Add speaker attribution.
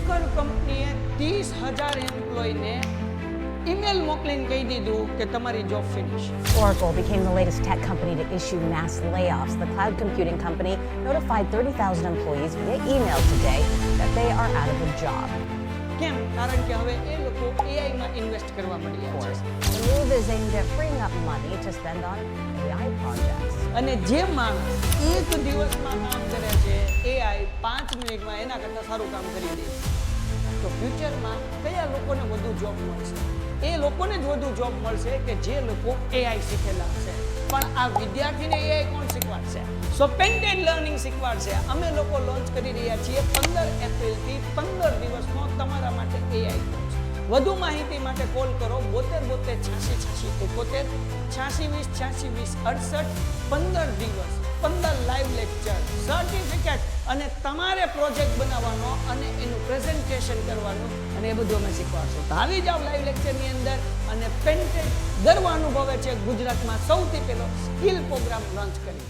Speaker 1: Cooker કંપનીએ 30,000 એમ્પ્લોયને email મોકલીને કહી દીધું કે તમારી job finish.
Speaker 2: Oracle became the latest tech company to issue mass layoffs. The cloud computing company notified 30,000 employees via email today that they are out of a job.
Speaker 1: કેમ? કારણ કે હવે એ લોકો AI માં ઇન્વેસ્ટ કરવા માંડ્યા છે.
Speaker 2: The move is aimed at freeing up money to spend on AI projects.
Speaker 1: અને જે માણસ એક દિવસમાં કામ કરે છે AI 5 મિનિટમાં એના કરતાં સારું કામ કરી દે છે. તો ફ્યુચરમાં કયા લોકોને વધુ જોબ મળશે? એ લોકોને જ વધુ જોબ મળશે કે જે લોકો AI શીખેલા હશે. પણ આ વિદ્યાર્થીને AI કોણ શીખવાડશે? સો પેન્ટેડ લર્નિંગ શીખવાડશે. અમે લોકો લોન્ચ કરી રહ્યા છીએ 15 એપ્રિલથી 15 દિવસનો તમારા માટે AI કોર્સ. વધુ માહિતી માટે કોલ કરો 72 86 86 71 86 20 68 15 દિવસ 15 લાઈવ લેક્ચર સર્ટિફિકેટ અને તમારે પ્રોજેક્ટ બનાવવાનો અને એનું પ્રેઝન્ટેશન કરવાનું અને એ બધું અમે શીખવાડશું. તો આવી જાવ લાઈવ લેક્ચરની અંદર અને પેન્ટેડ ગર્વ અનુભવે છે ગુજરાતમાં સૌથી પહેલો સ્કિલ પ્રોગ્રામ લોન્ચ કરી.